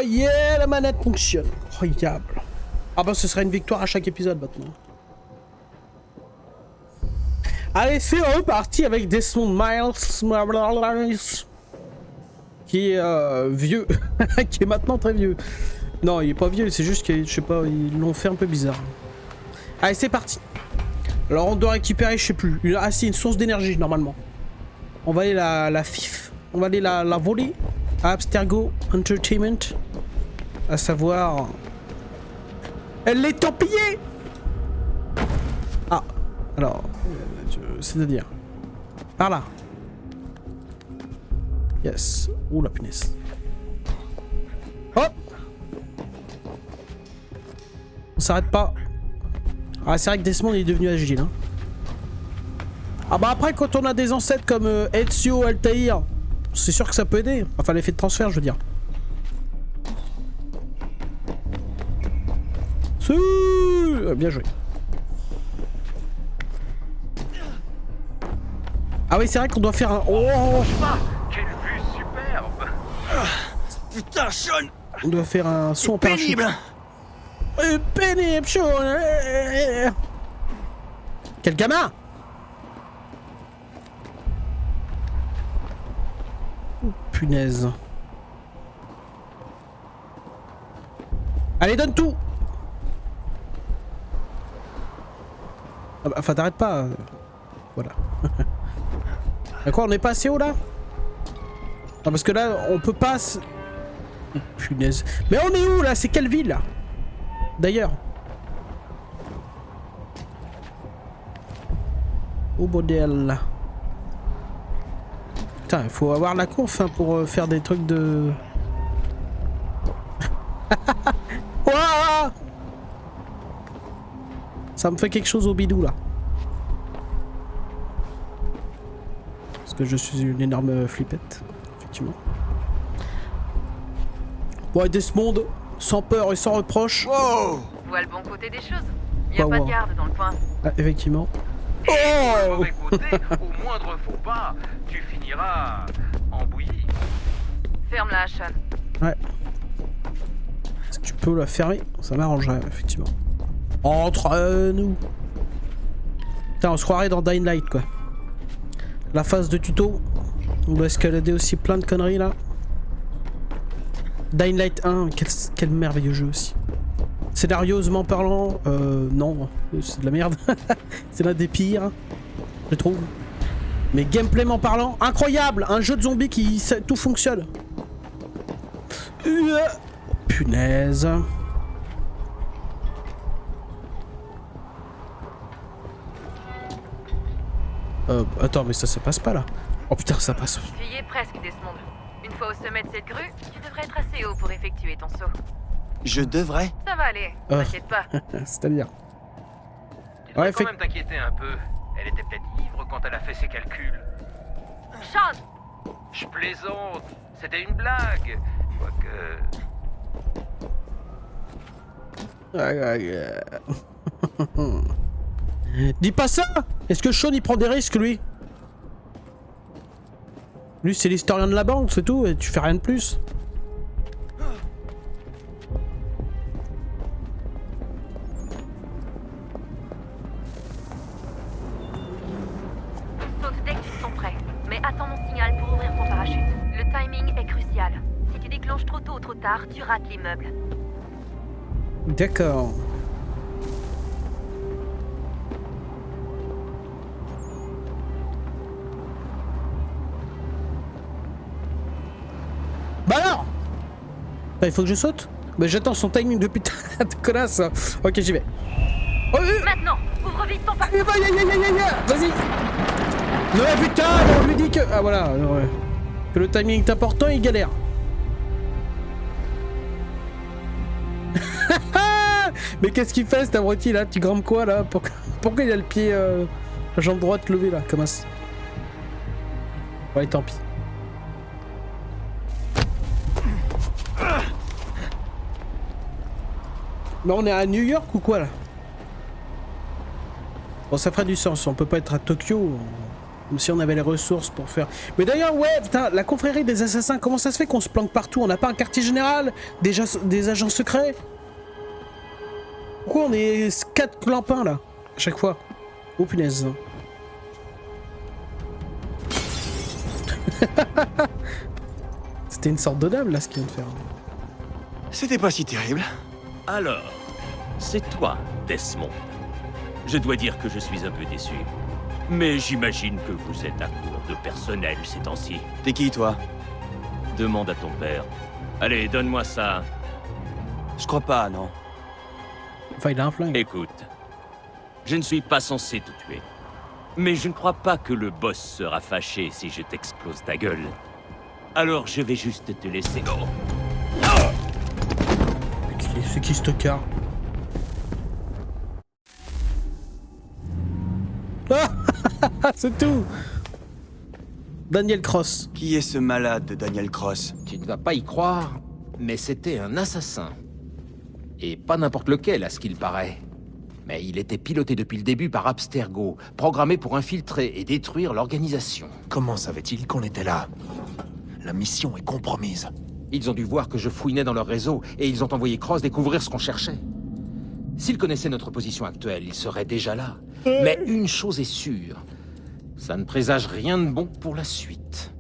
yeah, la manette fonctionne. Incroyable. Ah bah ce serait une victoire à chaque épisode maintenant. Allez, c'est reparti avec Desmond Miles. Qui est vieux. Qui est maintenant très vieux. Non, il est pas vieux, c'est juste que, je sais pas, ils l'ont fait un peu bizarre. Allez, c'est parti. Alors on doit récupérer, je sais plus. Ah si, une source d'énergie normalement. On va aller la FIF. On va aller la voler. Abstergo Entertainment. À savoir... Elle est tempillée. Ah, alors... C'est-à-dire... Par là. Yes. Ouh la punaise. Hop. On s'arrête pas. Ah c'est vrai que Desmond est devenu agile hein. Ah bah après quand on a des ancêtres comme Ezio, Altair, c'est sûr que ça peut aider. Enfin l'effet de transfert je veux dire. Bien joué. Ah oui c'est vrai qu'on doit faire un... Oh quelle vue superbe. Putain, Sean. On doit faire un saut en parachute. Pénible, Sean. Quel gamin. Oh, punaise. Allez, donne tout. Ah bah, enfin, t'arrêtes pas. Voilà. D'accord, on n'est pas assez haut là? Non, parce que là, on peut pas... Oh, punaise. Mais on est où là? C'est quelle ville là? D'ailleurs. Oh bordel. Putain, il faut avoir la conf hein, pour faire des trucs de... Ouah, ça me fait quelque chose au bidou là. Parce que je suis une énorme flippette. Effectivement. Ouais, Desmond, sans peur et sans reproche. Wow. Vois le bon côté des choses. Y a Bah, pas de wow. garde dans le coin. Ah, effectivement. Et du Oh mauvais côté, au moindre faux pas, tu finiras en bouillie. Ferme-la, Sean. Ouais. Est-ce que tu peux la fermer? Ça m'arrangerait, effectivement. Entre nous. Putain, on se croirait dans Dying Light, quoi. La phase de tuto. On doit escalader aussi plein de conneries, là. Dying Light 1, quel merveilleux jeu aussi. Scénarieusement parlant, non, c'est de la merde. C'est l'un des pires, je trouve. Mais gameplayment parlant, incroyable. Un jeu de zombies qui... tout fonctionne. Punaise. Attends, mais ça passe pas là. Oh putain, ça passe. Tu y es presque, Desmond. Une fois au sommet de cette grue, tu devrais être assez haut pour effectuer ton saut. Je devrais. Ça va aller, t'inquiète pas. C'est-à-dire. Tu devrais Ouais, quand même t'inquiéter un peu. Elle était peut-être ivre quand elle a fait ses calculs. Sean! Je plaisante, c'était une blague. Quoique... Dis pas ça! Est-ce que Sean il prend des risques lui? Lui c'est l'historien de la banque, c'est tout, et tu fais rien de plus. Saute dès que tu te sens prêt. Mais attends mon signal pour ouvrir ton parachute. Le timing est crucial. Si tu déclenches trop tôt ou trop tard, tu rates l'immeuble. D'accord. Bah alors! Bah, il faut que je saute? Bah j'attends son timing depuis de connasse. Ok, j'y vais. Oh, Maintenant, ouvre vite ton parachute. vas-y! Non putain, on lui dit que... Ah voilà, ouais. Que le timing est important, il galère. Mais qu'est-ce qu'il fait cet abruti là? Tu grimpes quoi là? Pourquoi il a le pied... la jambe droite levée là? Comment ça? Ouais, tant pis. Mais on est à New York ou quoi là? Bon, ça ferait du sens, on peut pas être à Tokyo Comme si on avait les ressources pour faire... Mais d'ailleurs, ouais, putain, la confrérie des assassins, comment ça se fait qu'on se planque partout? On n'a pas un quartier général? Des agents secrets? Pourquoi on est 4 clampins, là? À chaque fois. Oh, punaise. C'était une sorte de dame, là, ce qu'il vient de faire. C'était pas si terrible. Alors, c'est toi, Desmond. Je dois dire que je suis un peu déçu. Mais j'imagine que vous êtes à court de personnel ces temps-ci. T'es qui, toi? Demande à ton père. Allez, donne-moi ça. Je crois pas, non. Enfin, il a un flingue. Écoute, je ne suis pas censé te tuer. Mais je ne crois pas que le boss sera fâché si je t'explose ta gueule. Alors je vais juste te laisser... Oh. C'est qui ce tocard? C'est tout. Daniel Cross. Qui est ce malade de Daniel Cross? Tu ne vas pas y croire, mais c'était un assassin. Et pas n'importe lequel, à ce qu'il paraît. Mais il était piloté depuis le début par Abstergo, programmé pour infiltrer et détruire l'organisation. Comment savait-il qu'on était là? La mission est compromise. Ils ont dû voir que je fouinais dans leur réseau, et ils ont envoyé Cross découvrir ce qu'on cherchait. S'ils connaissaient notre position actuelle, ils seraient déjà là. Mais une chose est sûre, ça ne présage rien de bon pour la suite.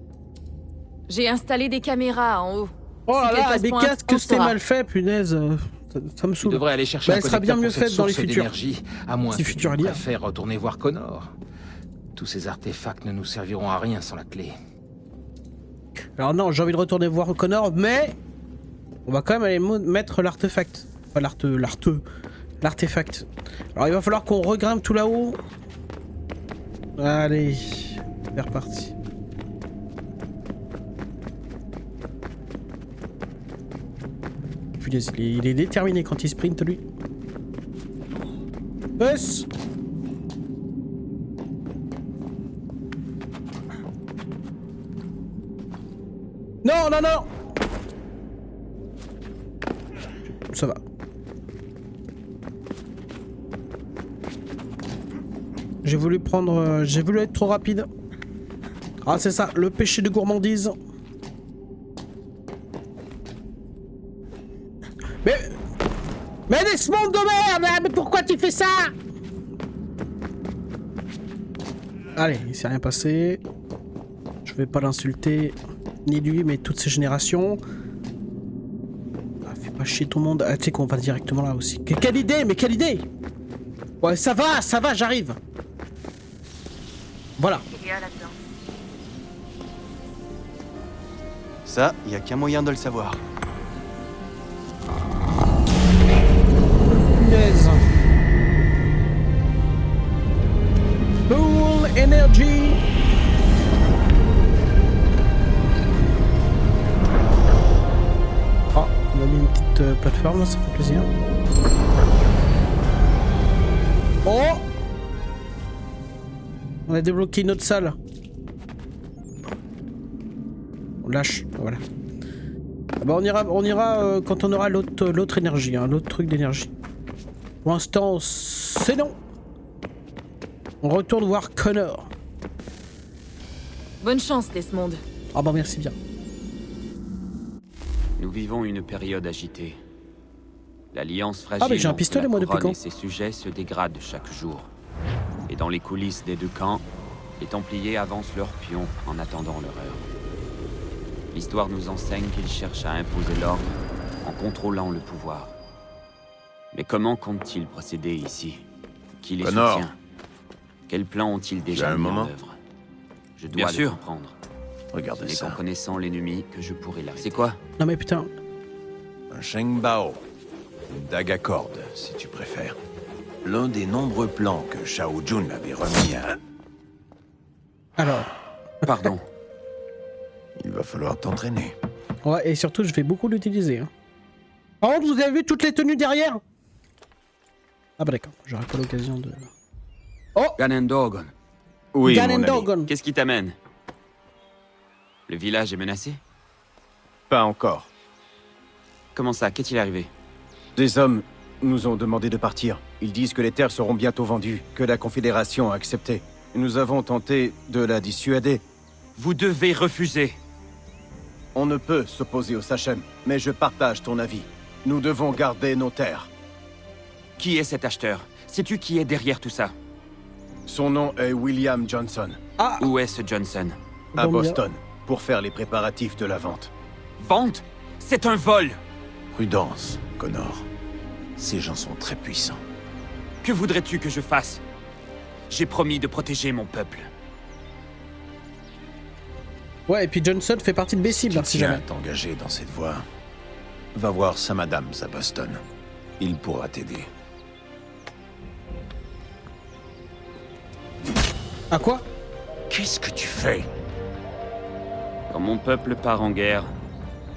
J'ai installé des caméras en haut. Oh Si là là, quelqu'un des se pointe, casques on que c'était saura. mal fait, punaise. Ça me Tu saoule. devrais aller chercher Bah, un elle sera connecteur bien mieux pour cette faite dans les source futurs. d'énergie, à moins Si que futur tu lire. préfères retourner voir Connor. Tous ces artefacts ne nous serviront à rien sans la clé. Alors non, j'ai envie de retourner voir Connor, mais... On va quand même aller mettre l'artefact. Enfin, l'artefact. Alors il va falloir qu'on regrimpe tout là-haut. Allez, c'est reparti. Punaise, il est déterminé quand il sprint, lui. Bus. Non, non, non. Ça va. J'ai voulu prendre... j'ai voulu être trop rapide. Ah, c'est ça, le péché de gourmandise. Mais Desmond de merde! Mais pourquoi tu fais ça? Allez, il s'est rien passé. Je vais pas l'insulter. Ni lui, mais toutes ces générations. Ah, fais pas chier tout le monde. Ah, tu sais qu'on va directement là aussi. Quelle idée, mais quelle idée! Ouais, ça va, j'arrive. Voilà. Il y a là-dedans. Ça, y a qu'un moyen de le savoir. Punaise. Full energy. Oh, on a mis une petite plateforme, ça fait plaisir. Oh! On a débloqué une autre salle. On lâche, voilà. Ah bah on ira quand on aura l'autre énergie, hein, l'autre truc d'énergie. Pour l'instant, c'est non. On retourne voir Connor. Bonne chance, Desmond. Ah bah merci bien. Nous vivons une période agitée. L'alliance fragile mais j'ai un entre pistolet, la moi, depuis couronne quand et ses sujets se dégrade chaque jour. Et dans les coulisses des deux camps, les Templiers avancent leurs pions en attendant leur heure. L'histoire nous enseigne qu'ils cherchent à imposer l'ordre en contrôlant le pouvoir. Mais comment comptent-ils procéder ici? Qui les Connor. soutient? Quels plans ont-ils déjà un mis en moment œuvre? Je Bien dois les sûr. comprendre. Regardez Et qu'en ça. connaissant l'ennemi, que je pourrai l'arrêter. C'est quoi? Non mais putain. Un Shengbao. Une dague à cordes, si tu préfères. L'un des nombreux plans que Shao Jun avait remis à... Alors. Pardon. Il va falloir t'entraîner. Ouais, et surtout, je vais beaucoup l'utiliser. Hein. Par contre, vous avez vu toutes les tenues derrière? Ah bah d'accord, j'aurai pas l'occasion de... Oh! Ganondorf, Oui, mon ami. Ganondorf. qu'est-ce qui t'amène? Le village est menacé? Pas encore. Comment ça? Qu'est-il arrivé? Des hommes nous ont demandé de partir. Ils disent que les terres seront bientôt vendues, que la Confédération a accepté. Nous avons tenté de la dissuader. Vous devez refuser. On ne peut s'opposer au Sachem, mais je partage ton avis. Nous devons garder nos terres. Qui est cet acheteur? Sais-tu qui est derrière tout ça? Son nom est William Johnson, Ah, Où est ce Johnson? à Bon, bien. Boston, pour faire les préparatifs de la vente. Vente? C'est un vol! Prudence, Connor. Ces gens sont très puissants. Que voudrais-tu que je fasse? J'ai promis de protéger mon peuple. ouais, et puis Johnson fait partie de Si Bessible, tu hein, si tiens à jamais. t'engager dans cette voie, va voir Sam Adams à Boston. Il pourra t'aider. À quoi? Qu'est-ce que tu fais? Quand mon peuple part en guerre,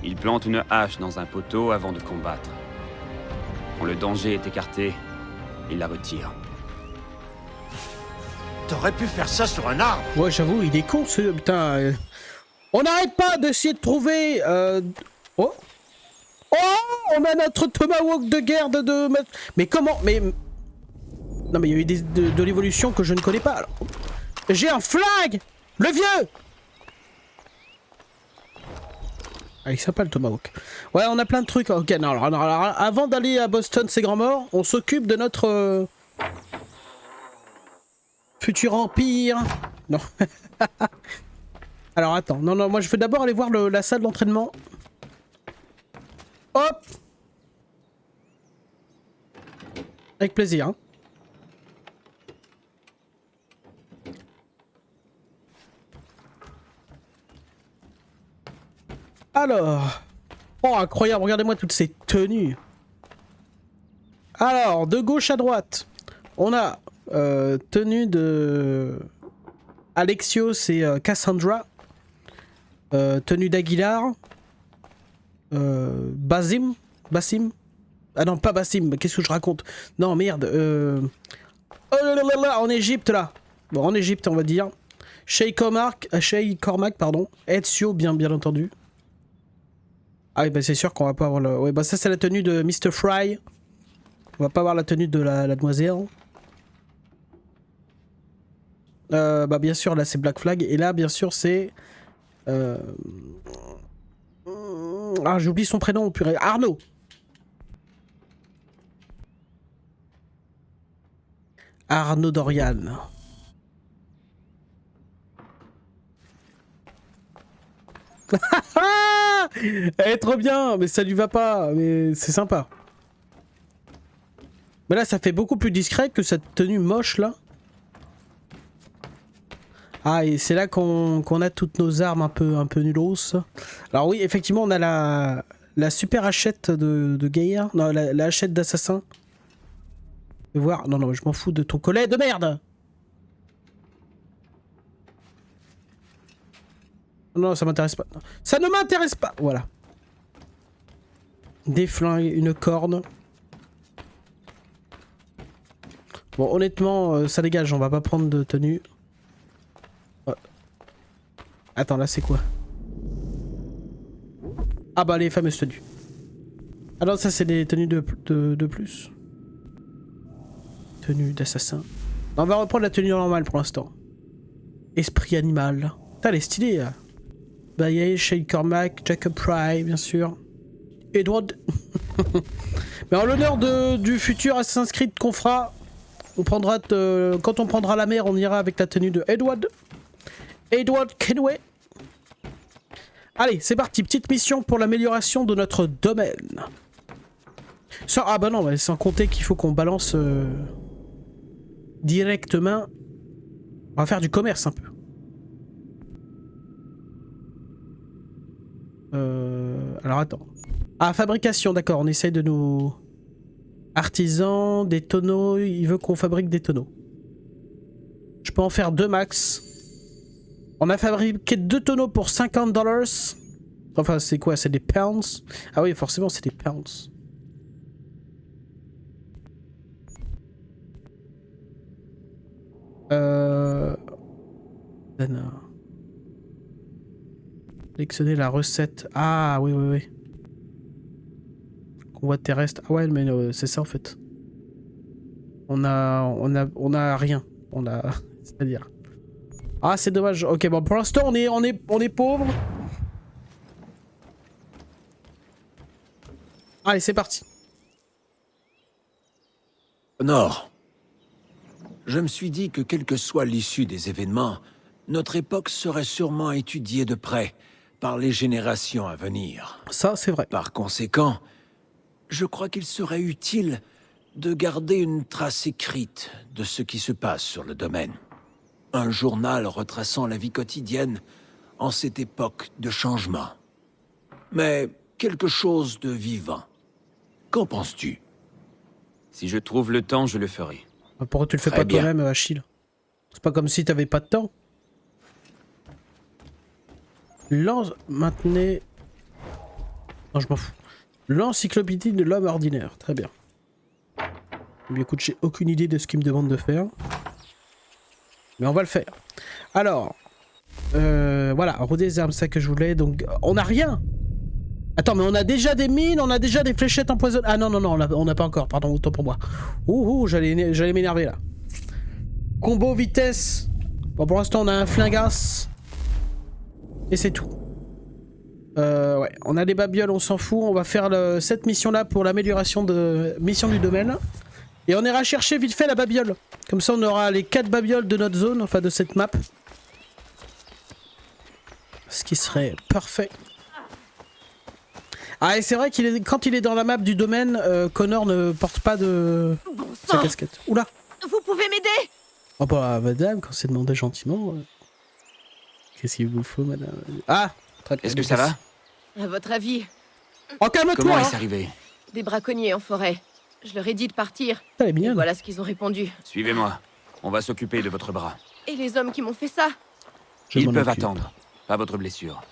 il plante une hache dans un poteau avant de combattre. Quand le danger est écarté, il la retire. T'aurais pu faire ça sur un arbre. Ouais, j'avoue, il est con ce... Putain... On n'arrête pas d'essayer de trouver... Oh. Oh, on a notre tomahawk de guerre de... Mais comment? Mais... Non mais il y a eu de l'évolution que je ne connais pas. Alors. J'ai un flag! Le vieux! Ah, il sympa le tomahawk. Ouais, on a plein de trucs. Ok, non, alors, avant d'aller à Boston, c'est grand mort, on s'occupe de notre... futur empire. Non. Alors attends, non, moi je veux d'abord aller voir la salle d'entraînement. Hop! Avec plaisir. Hein. Alors... Oh, incroyable, regardez-moi toutes ces tenues. Alors, de gauche à droite, on a tenue de... Alexios et Cassandra. Tenue d'Aguilar. Basim. Ah non, pas Basim, qu'est-ce que je raconte? Non, merde. Oh là là là là, en Égypte, là. Bon, en Égypte, on va dire. Shay Cormac, pardon. Ezio, bien entendu. Ah oui, bah c'est sûr qu'on va pas avoir le... Ouais, bah ça, c'est la tenue de Mr. Fry. On va pas avoir la tenue de la demoiselle. Bah bien sûr, là, c'est Black Flag. Et là, bien sûr, c'est... Ah, j'oublie son prénom, purée. Arnaud. Arnaud Dorian. Elle est trop bien, mais ça lui va pas, mais c'est sympa. Mais là, ça fait beaucoup plus discret que cette tenue moche, là. Ah, et c'est là qu'on a toutes nos armes un peu nullos. Alors oui, effectivement, on a la super hachette de guerre. Non, la hachette d'assassin. Je vais voir. Non, je m'en fous de ton collet de merde. Non, ça m'intéresse pas. Ça ne m'intéresse pas. Voilà. Des flingues, une corne. Bon, honnêtement, ça dégage. On va pas prendre de tenue. Ouais. Attends, là, c'est quoi? Ah bah, les fameuses tenues. Ah non, ça, c'est des tenues de plus. Tenue d'assassin. On va reprendre la tenue normale pour l'instant. Esprit animal. Putain, elle est stylée, là. Baye, Shay Cormac, Jacob Pry, bien sûr. Edward. Mais en l'honneur du futur Assassin's Creed qu'on fera, on prendra quand on prendra la mer, on ira avec la tenue de Edward. Edward Kenway. Allez, c'est parti. Petite mission pour l'amélioration de notre domaine. Ah bah non, sans compter qu'il faut qu'on balance directement. On va faire du commerce un peu. Alors attends. Ah, fabrication, d'accord, on essaye de nous... Artisan, des tonneaux, il veut qu'on fabrique des tonneaux. Je peux en faire 2 max. On a fabriqué 2 tonneaux pour $50. Enfin, c'est quoi? C'est des pounds? Ah oui, forcément, c'est des pounds. Sélectionner la recette. Ah oui. Convoi terrestre. Ah ouais, mais c'est ça en fait. On a rien. C'est-à-dire. Ah, c'est dommage. Ok, bon, pour l'instant, on est pauvre. Allez, c'est parti. Nord. Je me suis dit que quelle que soit l'issue des événements, notre époque serait sûrement étudiée de près par les générations à venir. Ça, c'est vrai. Par conséquent, je crois qu'il serait utile de garder une trace écrite de ce qui se passe sur le domaine. Un journal retraçant la vie quotidienne en cette époque de changement. Mais quelque chose de vivant. Qu'en penses-tu? Si je trouve le temps, je le ferai. Pourquoi tu le fais Très pas bien. toi-même, Achille? C'est pas comme si t'avais pas de temps. Maintenez... Non, je m'en fous. L'encyclopédie de l'homme ordinaire. Très bien. Mais écoute, j'ai aucune idée de ce qu'il me demande de faire. Mais on va le faire. Alors... voilà, redésarme ça que je voulais. Donc, on a rien. Attends, mais on a déjà des mines, on a déjà des fléchettes empoisonnées. Ah non, non, non, on n'a pas encore. Pardon, autant pour moi. Ouh, j'allais m'énerver là. Combo vitesse. Bon, pour l'instant, on a un flingasse. Et c'est tout. Ouais, on a des babioles, on s'en fout. On va faire cette mission-là pour l'amélioration de mission du domaine. Et on ira chercher vite fait la babiole. Comme ça, on aura les 4 babioles de notre zone, enfin de cette map. Ce qui serait parfait. Ah, et c'est vrai qu'il est quand il est dans la map du domaine, Connor ne porte pas de sa casquette. Oula. Vous pouvez m'aider? Oh bah madame, quand c'est demandé gentiment. Qu'est-ce qu'il vous faut, madame? Ah. Est-ce que ça va? À votre avis? Oh, calme-toi. Comment hein. est-ce arrivé? Des braconniers en forêt. Je leur ai dit de partir. Elle est Et mignonne. voilà ce qu'ils ont répondu. Suivez-moi. On va s'occuper de votre bras. Et les hommes qui m'ont fait ça? Je Ils m'en peuvent occupe. attendre. Pas votre blessure.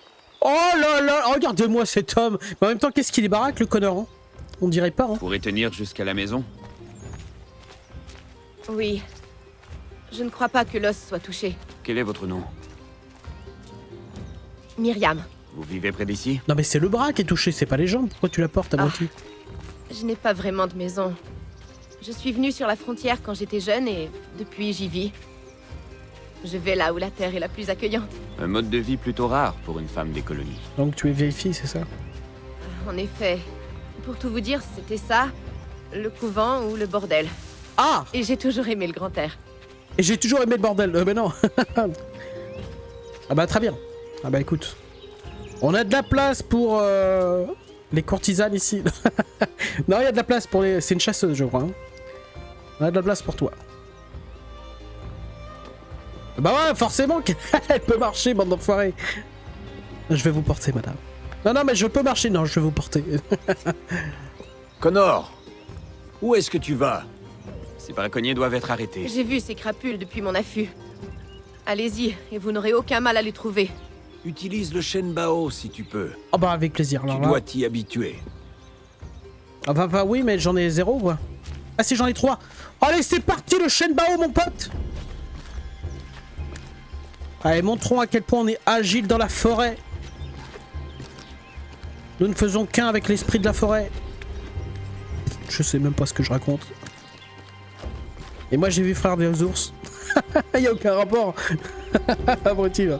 Oh là là, regardez-moi cet homme. Mais en même temps, qu'est-ce qu'il est baraque, le Connor, hein? On dirait pas, hein. Vous pourrez tenir jusqu'à la maison? Oui. Je ne crois pas que l'os soit touché. Quel est votre nom? Myriam. Vous vivez près d'ici? Non mais c'est le bras qui est touché, c'est pas les jambes. Pourquoi tu la portes à moitié? Je n'ai pas vraiment de maison. Je suis venue sur la frontière quand j'étais jeune et depuis j'y vis. Je vais là où la terre est la plus accueillante. Un mode de vie plutôt rare pour une femme des colonies. Donc tu es vieille fille, c'est ça? En effet. Pour tout vous dire, c'était ça, le couvent ou le bordel. Ah! Et j'ai toujours aimé le grand air. Et j'ai toujours aimé le bordel. Mais non. Ah bah très bien. Ah bah écoute. On a de la place pour les courtisanes ici. Non, il y a de la place pour les... C'est une chasseuse, je crois. Hein. On a de la place pour toi. Bah ouais, forcément qu'elle peut marcher, bande d'enfoirés. Je vais vous porter, madame. Non, non, mais je peux marcher. Non, je vais vous porter. Connor, où est-ce que tu vas? Ces braconniers doivent être arrêtés. J'ai vu ces crapules depuis mon affût. Allez-y, et vous n'aurez aucun mal à les trouver. Utilise le Shenbao si tu peux. Oh bah avec plaisir. Alors, Tu là... dois t'y habituer. Enfin, bah oui, mais j'en ai 0, quoi. Ah si, j'en ai 3. Allez, c'est parti, le Shenbao, mon pote. Allez, montrons à quel point on est agile dans la forêt. Nous ne faisons qu'un avec l'esprit de la forêt. Je sais même pas ce que je raconte. Et moi, j'ai vu Frère des ours. Y a aucun rapport. Abruti, là.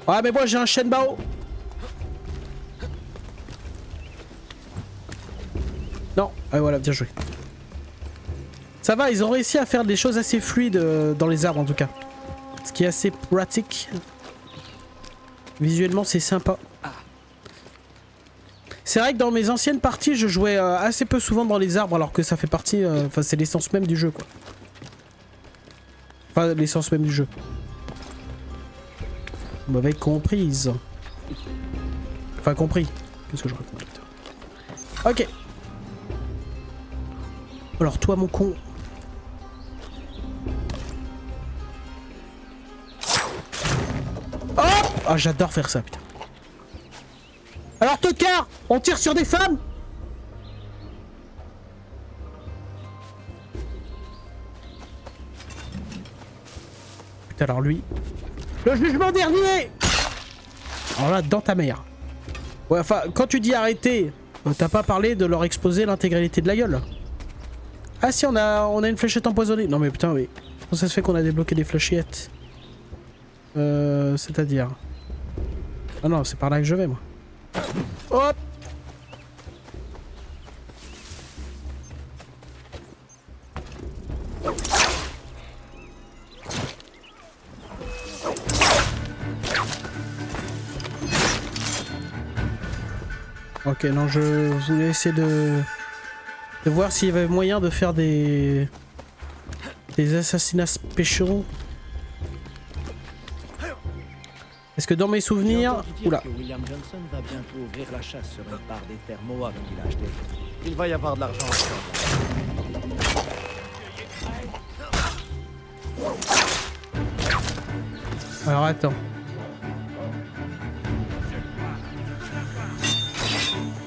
Ouais, mais moi, j'ai un Shenbao. Non, ah voilà, bien joué. Ça va, ils ont réussi à faire des choses assez fluides dans les arbres en tout cas. Ce qui est assez pratique. Visuellement, c'est sympa. C'est vrai que dans mes anciennes parties, je jouais assez peu souvent dans les arbres alors que ça fait partie... Enfin, c'est l'essence même du jeu, quoi. Enfin, l'essence même du jeu. Vous m'avez comprise. Enfin, compris. Qu'est-ce que je raconte? Ok. Alors toi mon con. Hop! Ah j'adore faire ça putain. Alors tocard, on tire sur des femmes? Putain alors lui. Le jugement dernier! Alors là dans ta mère. Ouais enfin quand tu dis arrêter, t'as pas parlé de leur exposer l'intégralité de la gueule. Ah si, on a une fléchette empoisonnée. Non mais putain, oui. Comment ça se fait qu'on a débloqué des fléchettes? C'est-à-dire... Ah non, c'est par là que je vais, moi. Hop! Ok, non, je voulais essayer de voir s'il y avait moyen de faire des assassinats spéciaux. Est-ce que dans mes souvenirs... Oula. William Johnson va bientôt ouvrir la chasse sur une part des terres Mohawk qu'il a achetées. Il va y avoir de l'argent encore. Alors attends.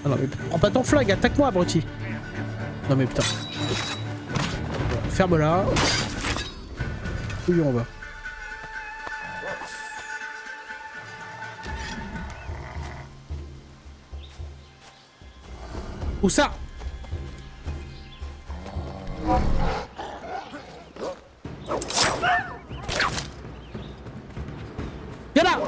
Ah non mais prends pas ton flingue, attaque-moi abruti. Non mais putain. Ferme-la. Où on va? Où ça? Viens là!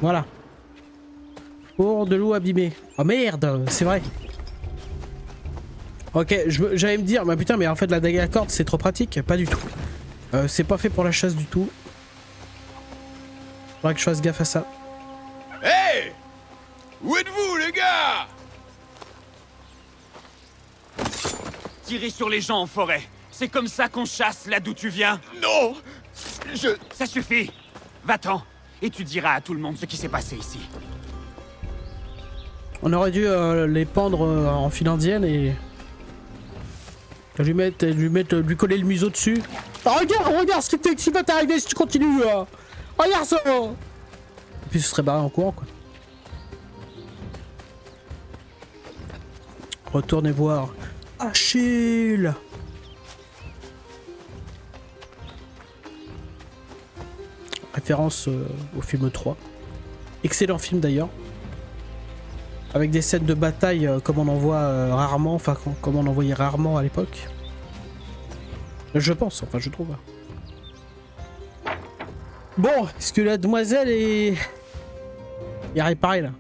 Voilà. Pour de l'eau abîmée. Oh merde, c'est vrai. Ok, j'allais me dire, bah putain, mais en fait la dague à cordes c'est trop pratique. Pas du tout. C'est pas fait pour la chasse du tout. Faudrait que je fasse gaffe à ça. Hey! Où êtes-vous, les gars? Tirer sur les gens en forêt. C'est comme ça qu'on chasse là d'où tu viens? Non! Ça suffit. Va-t'en. Et tu diras à tout le monde ce qui s'est passé ici. On aurait dû les pendre en file indienne et... lui coller le museau dessus. Oh, regarde ce qui va t'arriver si tu continues là. Regarde ça. Et puis ce serait barré en courant quoi. Retournez voir Achille. Référence au film 3. Excellent film d'ailleurs. Avec des scènes de bataille comme on en voit rarement, enfin comme on en voyait rarement à l'époque. Je pense, enfin je trouve. Bon, est-ce que la demoiselle est réparée là?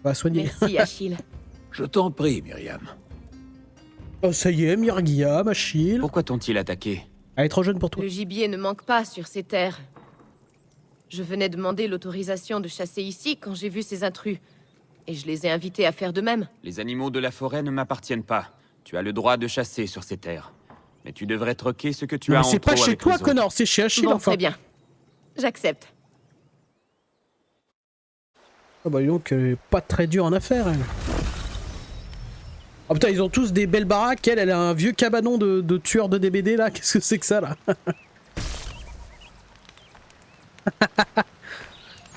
On va soigner. Merci Achille. Je t'en prie, Myriam. Oh ça y est, Myriam, Achille. Pourquoi t'ont-ils attaqué? Elle est trop jeune pour toi. Le gibier ne manque pas sur ces terres. Je venais demander l'autorisation de chasser ici quand j'ai vu ces intrus. Et je les ai invités à faire de même. Les animaux de la forêt ne m'appartiennent pas. Tu as le droit de chasser sur ces terres. Mais tu devrais troquer ce que tu as en trop avec les autres. C'est pas chez toi, connard, c'est chez Achille, bon, enfin. Très bien. J'accepte. Ah bah dis donc, elle est pas très dure en affaires, elle. Oh putain, ils ont tous des belles baraques, elle a un vieux cabanon de tueurs de DBD, là. Qu'est-ce que c'est que ça, là?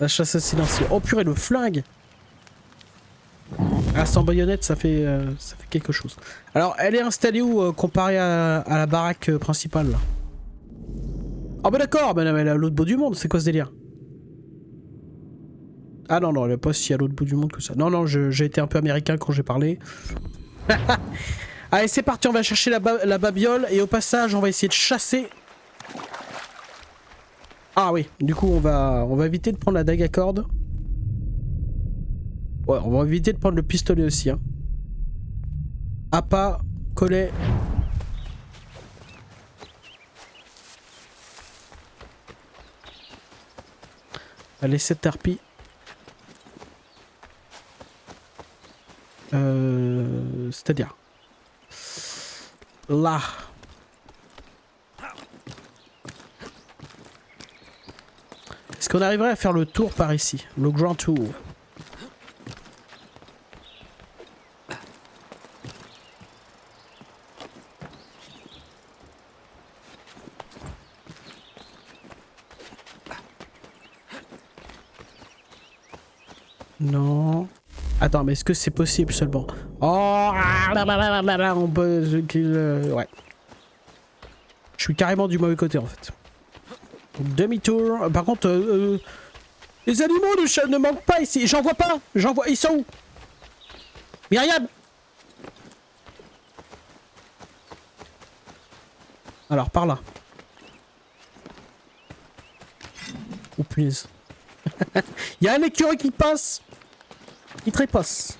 La chasse silencieuse. Oh purée, le flingue. Ah, sans baïonnette, ça fait quelque chose. Alors, elle est installée où comparée à la baraque principale là? Ah bah d'accord, mais elle est à l'autre bout du monde, c'est quoi ce délire? Ah non, non, elle est pas si à l'autre bout du monde que ça. Non, non, j'ai été un peu américain quand j'ai parlé. Allez, c'est parti, on va chercher la babiole et au passage, on va essayer de chasser. Ah oui, du coup, on va éviter de prendre la dague à cordes. Ouais, on va éviter de prendre le pistolet aussi. Hein. Appât, collet. Allez, cette harpie. C'est-à-dire là. Est-ce qu'on arriverait à faire le tour par ici? Le grand tour. Non. Attends, mais est-ce que c'est possible seulement? Oh, on peut... ouais. Je suis carrément du mauvais côté en fait. Demi-tour. Par contre, Les animaux ne manquent pas ici. J'en vois pas. J'en vois. Ils sont où? Myriam. Alors, par là. Oh punaise. Il y a un écureuil qui passe. Il trépasse.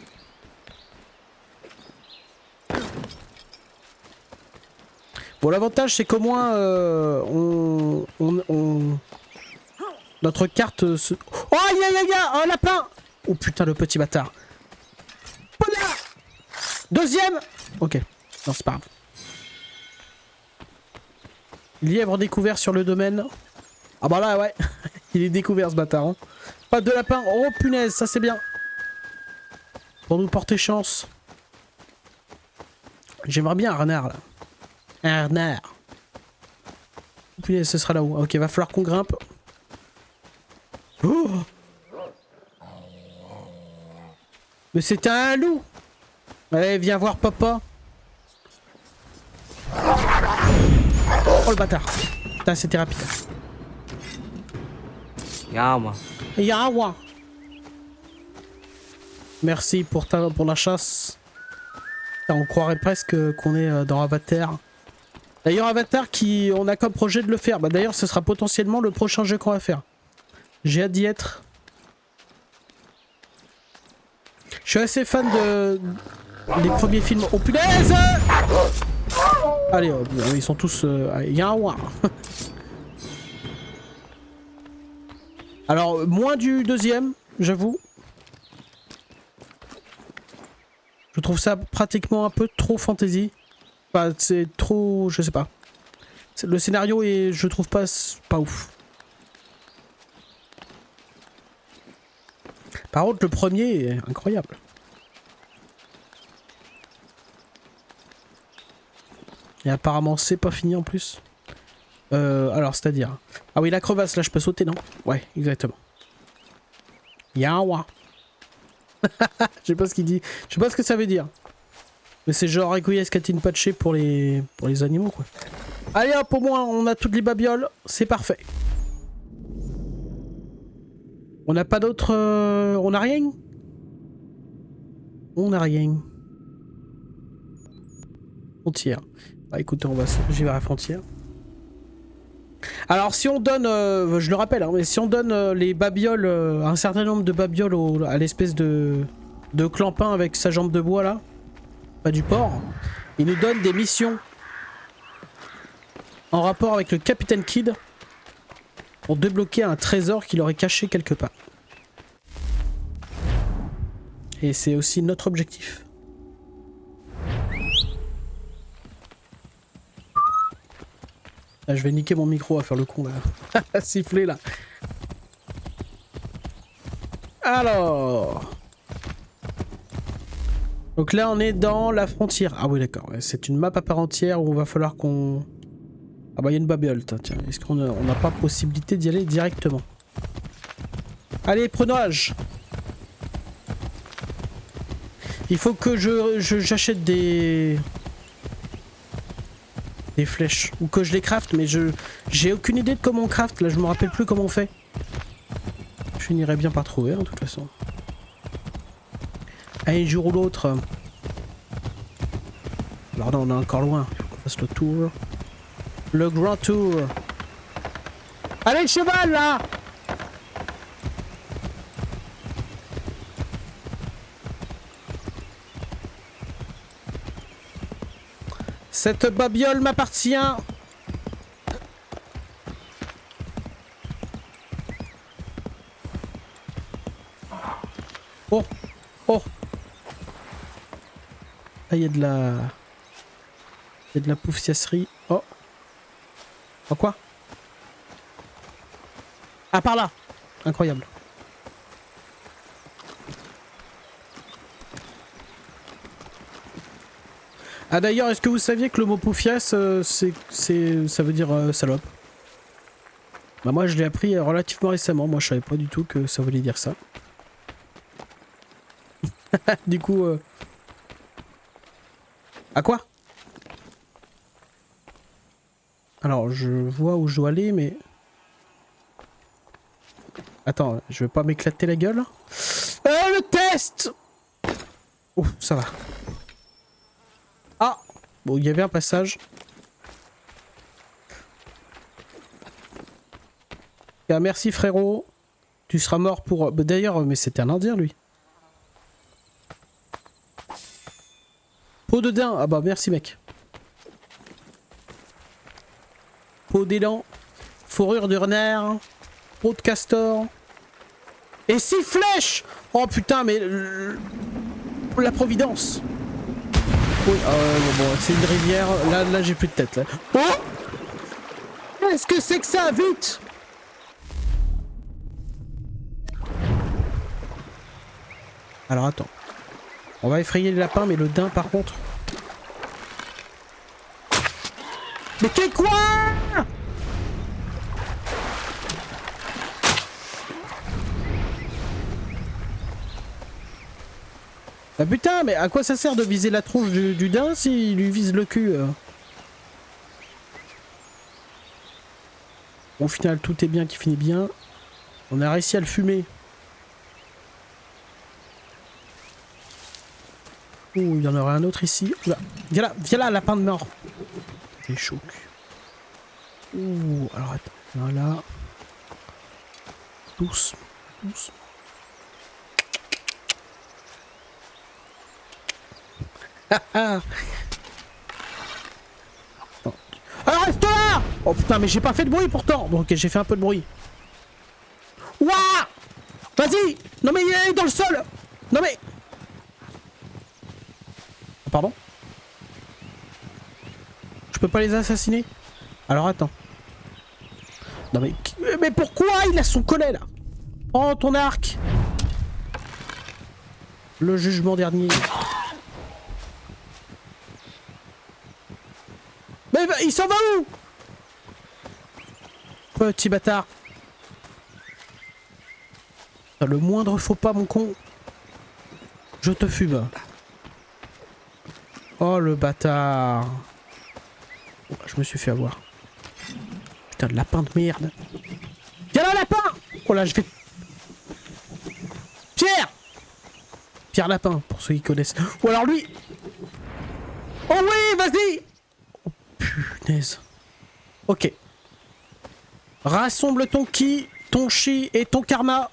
Bon, l'avantage c'est qu'au moins notre carte se... Oh, aïe aïe aïe, un lapin. Oh putain, le petit bâtard. Voilà. Deuxième. Ok, non c'est pas grave. Lièvre découvert sur le domaine. Ah bah là ouais, il est découvert ce bâtard. Hein. Pas de lapin. Oh punaise, ça c'est bien. Pour nous porter chance. J'aimerais bien un renard là. Un renard. Oh, punaise, ce sera là-haut. Ok, va falloir qu'on grimpe. Oh, mais c'était un loup. Allez, viens voir papa. Oh le bâtard. Putain, c'était rapide. Yawa. Yawa. Merci pour la chasse. On croirait presque qu'on est dans Avatar. D'ailleurs Avatar qui on a comme projet de le faire. Bah d'ailleurs ce sera potentiellement le prochain jeu qu'on va faire. J'ai hâte d'y être. Je suis assez fan des premiers films. Oh punaise. Allez, ils sont tous... Yawa. Alors, moins du deuxième, j'avoue. Je trouve ça pratiquement un peu trop fantasy. Enfin, c'est trop... Je sais pas. Le scénario est... Je trouve pas ouf. Par contre, le premier est incroyable. Et apparemment, c'est pas fini en plus. Alors, c'est-à-dire... Ah oui, la crevasse, là, je peux sauter, non? Ouais, exactement. Yawa. Je sais pas ce qu'il dit. Je sais pas ce que ça veut dire. Mais c'est genre Requiescat Catine patché pour les animaux, quoi. Allez hop, au moins, on a toutes les babioles. C'est parfait. On n'a pas d'autres... On n'a rien? On n'a rien. Frontière. Bah écoutez, j'y vais à la frontière. Alors si on donne, je le rappelle, hein, mais si on donne les babioles, un certain nombre de babioles à l'espèce de clampin avec sa jambe de bois là, pas du porc, il nous donne des missions en rapport avec le Capitaine Kidd pour débloquer un trésor qu'il aurait caché quelque part. Et c'est aussi notre objectif. Ah, je vais niquer mon micro à faire le con là. Siffler là. Alors. Donc là on est dans la frontière. Ah oui d'accord. C'est une map à part entière où il va falloir qu'on... Ah bah il y a une babiole. Tiens, est-ce qu'on n'a pas possibilité d'y aller directement? Allez, prenage. Il faut que j'achète des flèches ou que je les craft, mais j'ai aucune idée de comment on craft. Là je me rappelle plus comment on fait. Je finirai bien par trouver hein, de toute façon. Un jour ou l'autre. Alors non, on est encore loin. Il faut qu'on fasse le tour. Le grand tour. Allez le cheval là. Cette babiole m'appartient. Oh, oh. Là, il y a de la... Il y a de la poufiasserie. Oh. Oh quoi? Ah, par là. Incroyable. Ah d'ailleurs, est-ce que vous saviez que le mot poufias, ça veut dire salope? Bah moi je l'ai appris relativement récemment, moi je savais pas du tout que ça voulait dire ça. Du coup... À quoi? Alors je vois où je dois aller mais... Attends, je vais pas m'éclater la gueule. Le test. Ouf, ça va. Ah, bon, il y avait un passage. Ah, merci frérot. Tu seras mort pour... Bah, d'ailleurs, mais c'était un indien lui. Peau de daim. Ah bah merci mec. Peau d'élan. Fourrure de renard. Peau de castor. Et 6 flèches. Oh putain mais... La providence. Oui, bon, c'est une rivière. Là j'ai plus de tête là. Oh, qu'est-ce que c'est que ça? Vite. Alors attends. On va effrayer les lapins, mais le daim par contre... Mais qu'est quoi? Ah putain, mais à quoi ça sert de viser la tronche du daim s'il lui vise le cul Au final, tout est bien qui finit bien. On a réussi à le fumer. Ouh, il y en aurait un autre ici. Viens là, lapin de mort. T'es chaud. Ouh, alors attends. Voilà. Doucement, doucement. Ah, reste là! Oh putain, mais j'ai pas fait de bruit pourtant. Bon, ok, j'ai fait un peu de bruit. Ouah! Vas-y! Non mais il est dans le sol! Non mais... Pardon? Je peux pas les assassiner? Alors attends. Non mais pourquoi il a son collet là? Oh ton arc! Le jugement dernier. Mais il s'en va où? Petit bâtard. Le moindre faux pas mon con. Je te fume. Oh le bâtard. Oh, je me suis fait avoir. Putain de lapin de merde. Viens là lapin. Oh là je vais... Pierre. Pierre Lapin pour ceux qui connaissent. Ou alors lui. Oh oui vas-y. Oh punaise. Ok. Rassemble ton ki, ton chi et ton karma.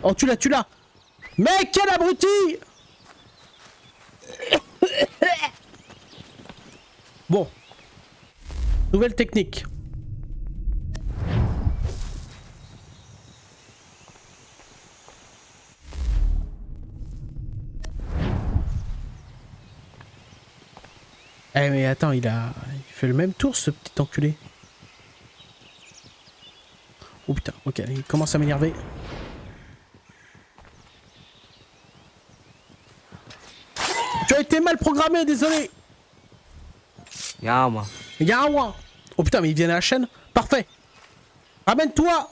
Oh tu l'as. Mais quel abruti. Bon. Nouvelle technique. Eh mais attends, il fait le même tour ce petit enculé. Oh putain, ok, il commence à m'énerver. Tu as été mal programmé, désolé. Yawa. Yawa. Oh putain, mais il vient à la chaîne. Parfait. Ramène-toi.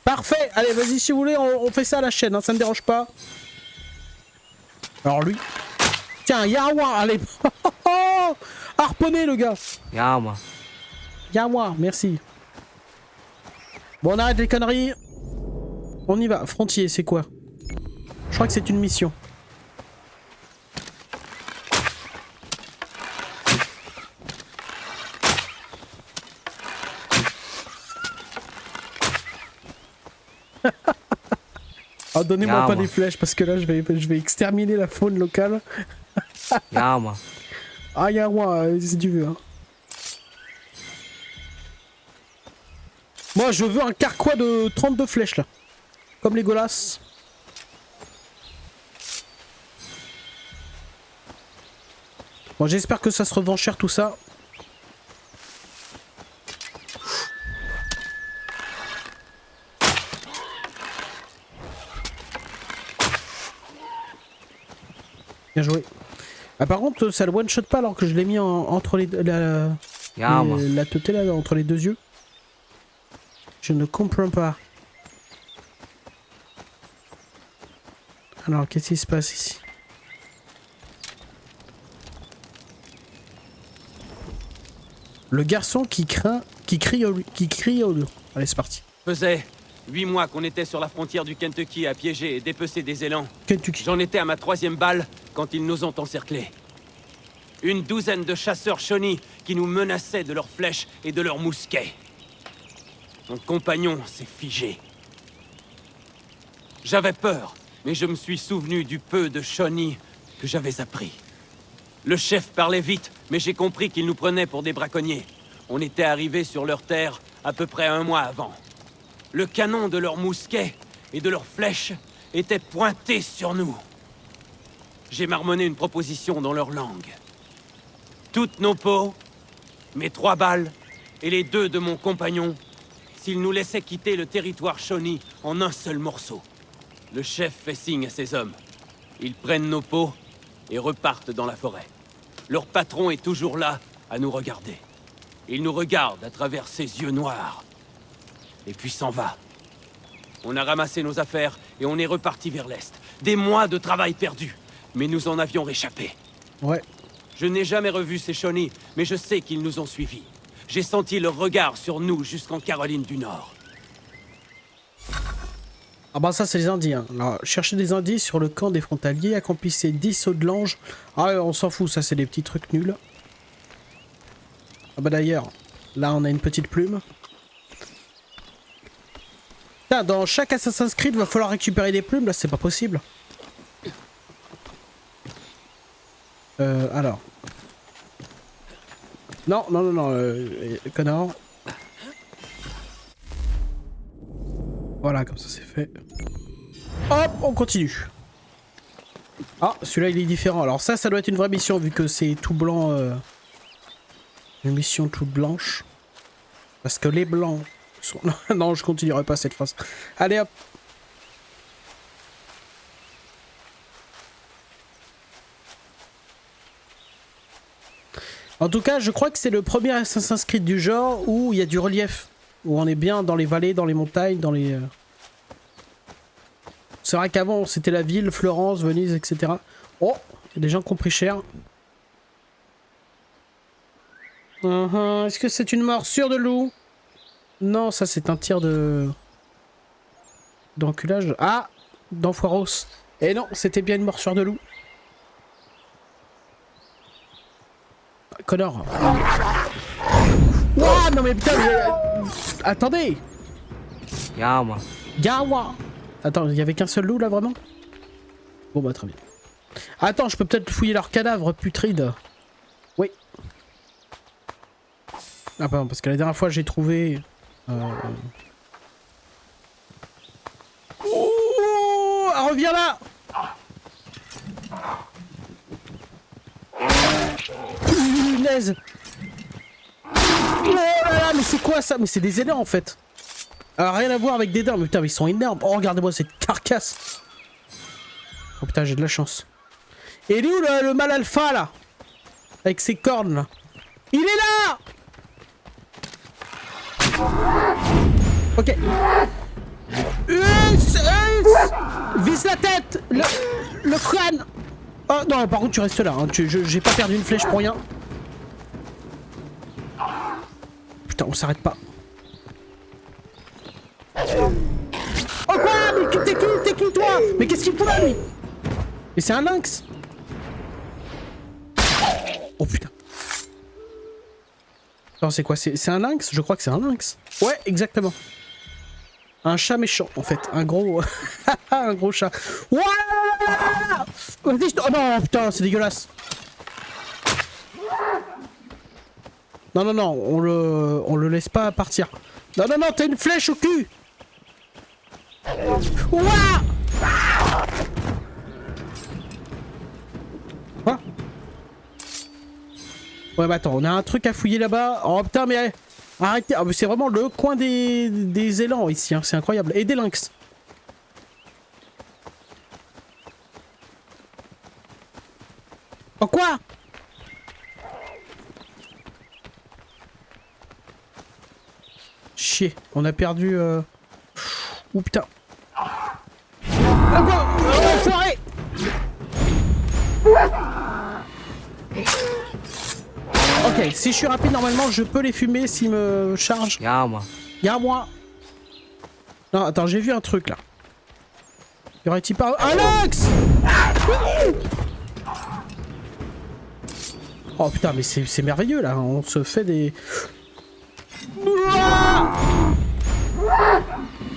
Parfait. Allez, vas-y, si vous voulez, on fait ça à la chaîne, hein, ça me dérange pas. Alors lui. Tiens, Yawa, allez. Harponné le gars. Yawa. Yawa, merci. Bon, on arrête les conneries. On y va. Frontier, c'est quoi? Je crois que c'est une mission. Oh, donnez-moi pas des flèches parce que là je vais exterminer la faune locale. Yawa. Ah Yawa, si tu veux. Hein. Moi je veux un carquois de 32 flèches là. Comme les Golas. Bon j'espère que ça se revend cher tout ça. Bien joué. Ah par contre ça le one shot pas alors que je l'ai mis entre la teuté là entre les deux yeux. Je ne comprends pas. Alors, qu'est-ce qui se passe ici? Le garçon qui crie au loup. Allez, c'est parti. Faisait 8 mois qu'on était sur la frontière du Kentucky à piéger et dépecer des élans. Kentucky. J'en étais à ma 3e balle quand ils nous ont encerclés. Une douzaine de chasseurs Shawnee qui nous menaçaient de leurs flèches et de leurs mousquets. Mon compagnon s'est figé. J'avais peur, mais je me suis souvenu du peu de Shawnee que j'avais appris. Le chef parlait vite, mais j'ai compris qu'il nous prenait pour des braconniers. On était arrivés sur leur terre à peu près 1 mois avant. Le canon de leurs mousquets et de leurs flèches était pointé sur nous. J'ai marmonné une proposition dans leur langue. Toutes nos peaux, mes 3 balles et les 2 de mon compagnon, s'ils nous laissaient quitter le territoire Shawnee en un seul morceau. Le chef fait signe à ses hommes. Ils prennent nos peaux et repartent dans la forêt. Leur patron est toujours là, à nous regarder. Il nous regarde à travers ses yeux noirs. Et puis s'en va. On a ramassé nos affaires et on est reparti vers l'est. Des mois de travail perdu, mais nous en avions réchappé. Ouais. Je n'ai jamais revu ces Shawnee, mais je sais qu'ils nous ont suivis. J'ai senti leur regard sur nous jusqu'en Caroline du Nord. Ah bah ça c'est les Indiens. Alors, cherchez des indices sur le camp des frontaliers, accomplissez 10 sauts de l'ange. Ah on s'en fout, ça c'est des petits trucs nuls. Ah bah d'ailleurs, là on a une petite plume. Putain, dans chaque Assassin's Creed, va falloir récupérer des plumes, là c'est pas possible. Alors. Non, connard. Voilà, comme ça c'est fait. Hop, on continue. Ah, celui-là il est différent. Alors ça doit être une vraie mission vu que c'est tout blanc. Une mission toute blanche. Parce que les blancs sont... Non, je continuerai pas cette phrase. Allez hop. En tout cas, je crois que c'est le premier Assassin's Creed du genre où il y a du relief. Où on est bien dans les vallées, dans les montagnes, dans les... C'est vrai qu'avant c'était la ville, Florence, Venise, etc. Oh, il y a des gens qui ont pris cher. Est-ce que c'est une morsure de loup? Non, ça c'est un tir de... d'enculage. Ah, d'enfoiros. Et non, c'était bien une morsure de loup. Connard. Ouah, non mais putain, attendez. Yawa. Yawa. Attends, il y avait qu'un seul loup là vraiment? Bon bah très bien. Attends, je peux peut-être fouiller leur cadavre putride. Oui. Ah pardon, parce que la dernière fois j'ai trouvé... Oh, reviens là. Punaise. Oh là là, mais c'est quoi ça? Mais c'est des élans en fait. Alors rien à voir avec des dents, mais putain, mais ils sont énormes. Oh, regardez-moi cette carcasse. Oh putain, j'ai de la chance. Et il est où le mâle alpha là? Avec ses cornes là. Il est là. Ok. Vise la tête. Le crâne. Oh non, par contre tu restes là, hein. J'ai pas perdu une flèche pour rien. Putain, on s'arrête pas. Oh quoi? Mais t'es qui toi? Mais qu'est-ce qu'il fout là lui? Mais c'est un lynx. Oh putain. Non, c'est quoi? C'est un lynx? Je crois que c'est un lynx. Ouais, exactement. Un chat méchant en fait. Un gros... un gros chat. Ouah! Vas-y, oh non, putain, c'est dégueulasse. Non, non, non, on le laisse pas partir. Non, non, non, t'as une flèche au cul. Ouah! Quoi? Ouais, bah attends, on a un truc à fouiller là-bas. Oh putain, mais arrêtez. Ah, mais c'est vraiment le coin des élans ici, hein. C'est incroyable. Et des lynx. Oh quoi? Chier, on a perdu... Ouh putain. Ah quoi? Enfoiré! Ok, si je suis rapide, normalement, je peux les fumer s'ils me chargent. Regarde-moi. Regarde-moi. Non, attends, j'ai vu un truc, là. Y aurait-il pas... Alex! Oh putain, mais c'est merveilleux, là. On se fait des...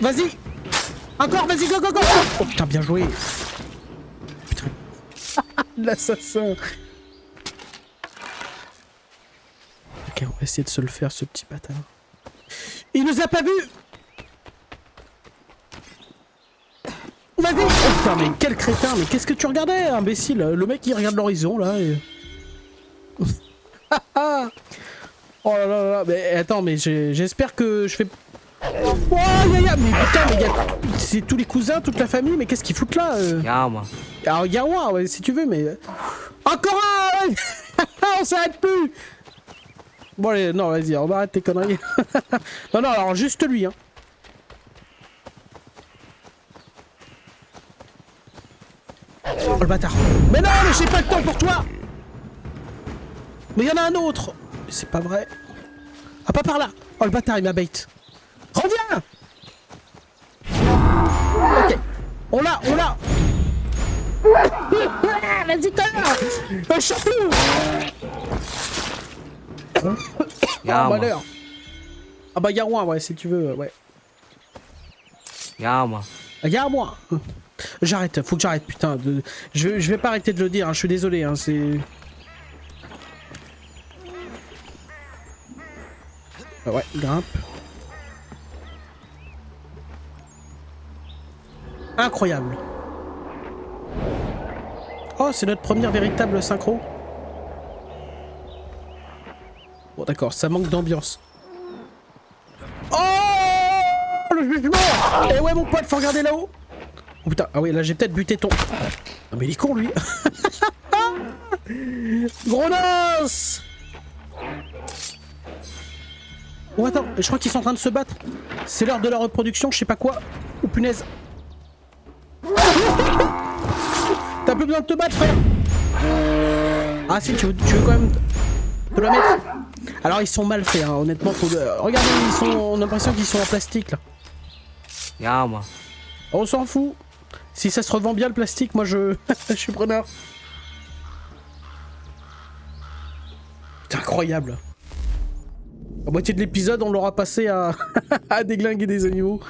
Vas-y. Encore, vas-y, go, go, go. Oh putain, bien joué. Putain. L'assassin. Ok, on va essayer de se le faire, ce petit bâtard. Il nous a pas vu. Vas-y. Oh putain, mais quel crétin. Mais qu'est-ce que tu regardais, imbécile? Le mec, il regarde l'horizon, là. Et... oh là là là. Mais attends, mais j'espère que je fais... Oh, mais putain, mais c'est tous les cousins, toute la famille, mais qu'est-ce qu'ils foutent là Regarde-moi. Alors, regarde-moi, ouais, si tu veux, mais... Encore un ouais. On s'arrête plus. Bon, allez, non, vas-y, on arrête tes conneries. Non, non, alors, juste lui, hein. Oh, le bâtard. Mais non, mais j'ai pas le temps pour toi. Mais il y en a un autre. C'est pas vrai. Ah, pas par là. Oh, le bâtard, il m'a bait. Reviens. Ok. On l'a. Vas-y, connard. Un champion. Oh, malheur. Ah bah, Yarouin, ouais, si tu veux, ouais. Regarde-moi. Regarde-moi. J'arrête, faut que j'arrête, putain. Je vais pas arrêter de le dire, hein, je suis désolé, hein, c'est... Ouais, grimpe. Incroyable. Oh, c'est notre première véritable synchro. Bon, d'accord, ça manque d'ambiance. Oh, le jugement. Eh ouais, mon pote, faut regarder là-haut. Oh putain, ah oui, là j'ai peut-être buté ton... Ah mais il est con, lui. Gros noce. Oh attends, je crois qu'ils sont en train de se battre. C'est l'heure de la reproduction, je sais pas quoi. Oh punaise. T'as plus besoin de te battre, frère. Ah si, tu veux quand même te la mettre. Alors ils sont mal faits, hein, honnêtement. Regardez, on a l'impression qu'ils sont en plastique, là. Regarde-moi. On s'en fout. Si ça se revend bien le plastique, moi je suis preneur. C'est incroyable. La moitié de l'épisode, on l'aura passé à à déglinguer des animaux.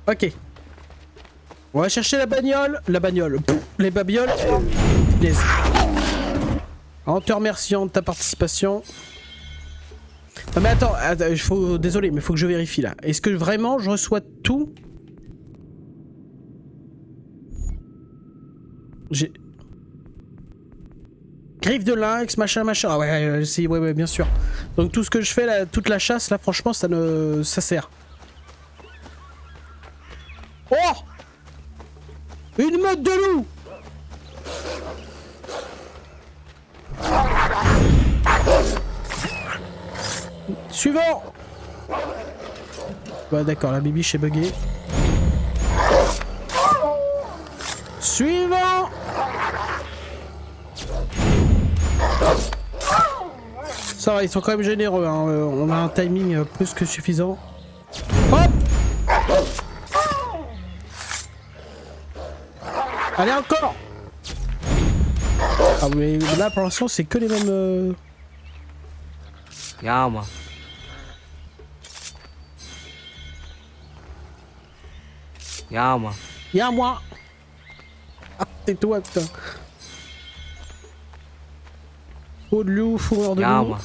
Ok. On va chercher la bagnole. La bagnole. Pff, les babioles. Yes. En te remerciant de ta participation. Non mais attends, désolé, mais faut que je vérifie là. Est-ce que vraiment je reçois tout? J'ai... Griffe de lynx, machin. Ah ouais, ouais, bien sûr. Donc tout ce que je fais là, toute la chasse là, franchement, ça sert. Oh! Une meute de loup! Suivant! Bah d'accord, la bibiche est buggée. Suivant! Ça va, ils sont quand même généreux, hein. On a un timing plus que suffisant. Hop! Allez, encore! Ah mais là pour l'instant c'est que les mêmes... Regarde-moi. Regarde-moi. Regarde-moi. Ah, tais-toi, putain. Peau de loup, fourrure de loup.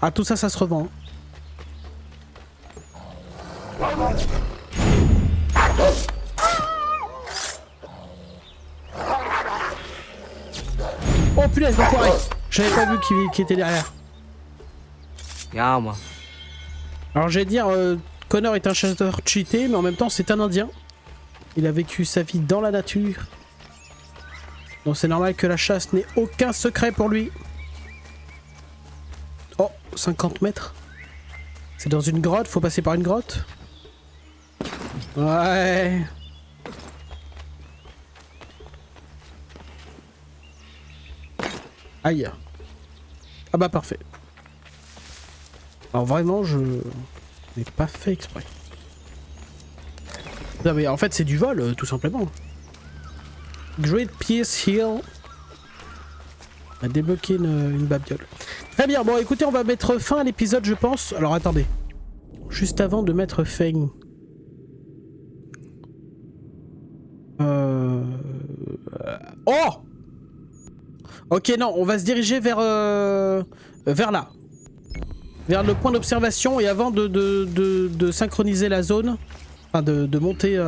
Ah, tout ça, ça se revend. Oh punaise, l'enfoiré. J'avais pas vu qui était derrière. Regarde-moi. Alors j'allais dire, Connor est un chasseur cheaté, mais en même temps c'est un indien. Il a vécu sa vie dans la nature. Donc c'est normal que la chasse n'ait aucun secret pour lui. Oh, 50 mètres. C'est dans une grotte, faut passer par une grotte. Ouais. Aïe. Ah bah parfait. Alors vraiment, je n'ai pas fait exprès. Non mais en fait c'est du vol, tout simplement. Great Peace Hill. On a débloqué une babiole. Très bien, bon écoutez, on va mettre fin à l'épisode je pense. Alors attendez. Juste avant de mettre fin. Oh! Ok, non, on va se diriger vers là. Vers le point d'observation et avant de synchroniser la zone, enfin de monter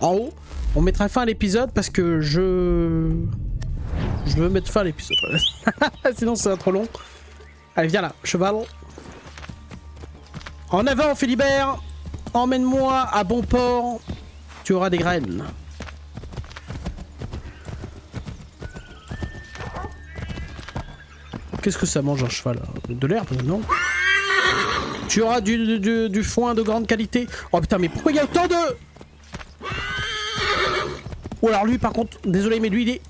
en haut, on mettra fin à l'épisode parce que je veux mettre fin à l'épisode. Sinon c'est trop long. Allez, viens là, cheval. En avant, Philibert. Emmène-moi à bon port. Tu auras des graines. Qu'est-ce que ça mange un cheval? De l'herbe, non? Tu auras du foin de grande qualité. Oh putain, mais pourquoi il y a autant de... Ou alors lui par contre, désolé mais lui il est...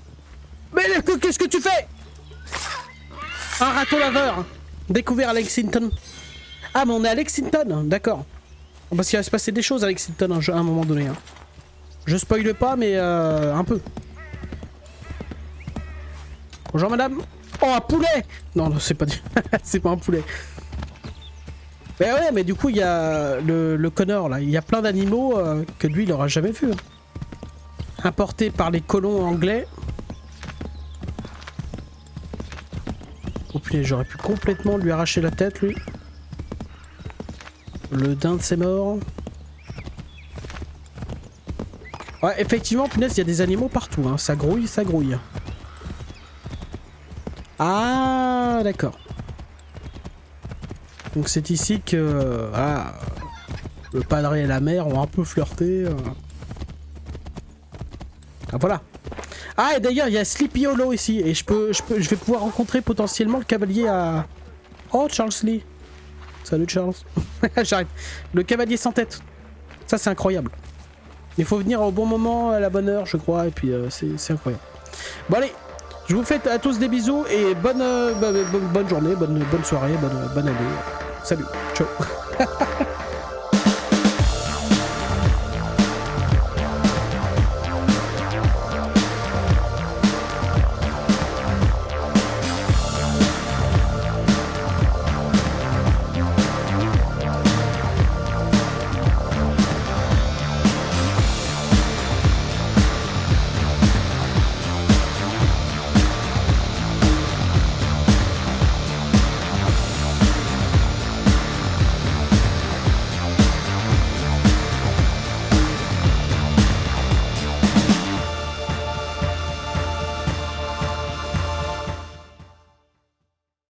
Mais qu'est-ce que tu fais? Un râteau laveur. Découvert à Lexington. Ah mais on est à Lexington, d'accord. Parce qu'il va se passer des choses à Lexington à un moment donné. Hein. Je spoile pas mais un peu. Bonjour madame. Oh un poulet. Non, non c'est pas c'est pas un poulet. Mais ouais mais du coup il y a le Connor là. Il y a plein d'animaux que lui il aura jamais vu. Hein. Importés par les colons anglais. Oh putain, j'aurais pu complètement lui arracher la tête lui. Le dinde c'est mort. Ouais effectivement punaise il y a des animaux partout hein. Ça grouille, ça grouille. Ah d'accord. Donc c'est ici que le padre et la mère ont un peu flirté. Ah voilà. Ah et d'ailleurs il y a Sleepy Hollow ici et je vais pouvoir rencontrer potentiellement le cavalier à... Oh Charles Lee. Salut Charles. J'arrête. Le cavalier sans tête. Ça c'est incroyable. Il faut venir au bon moment, à la bonne heure je crois et puis c'est incroyable. Bon allez, je vous fais à tous des bisous et bonne journée, bonne soirée, bonne année. Salut, ciao.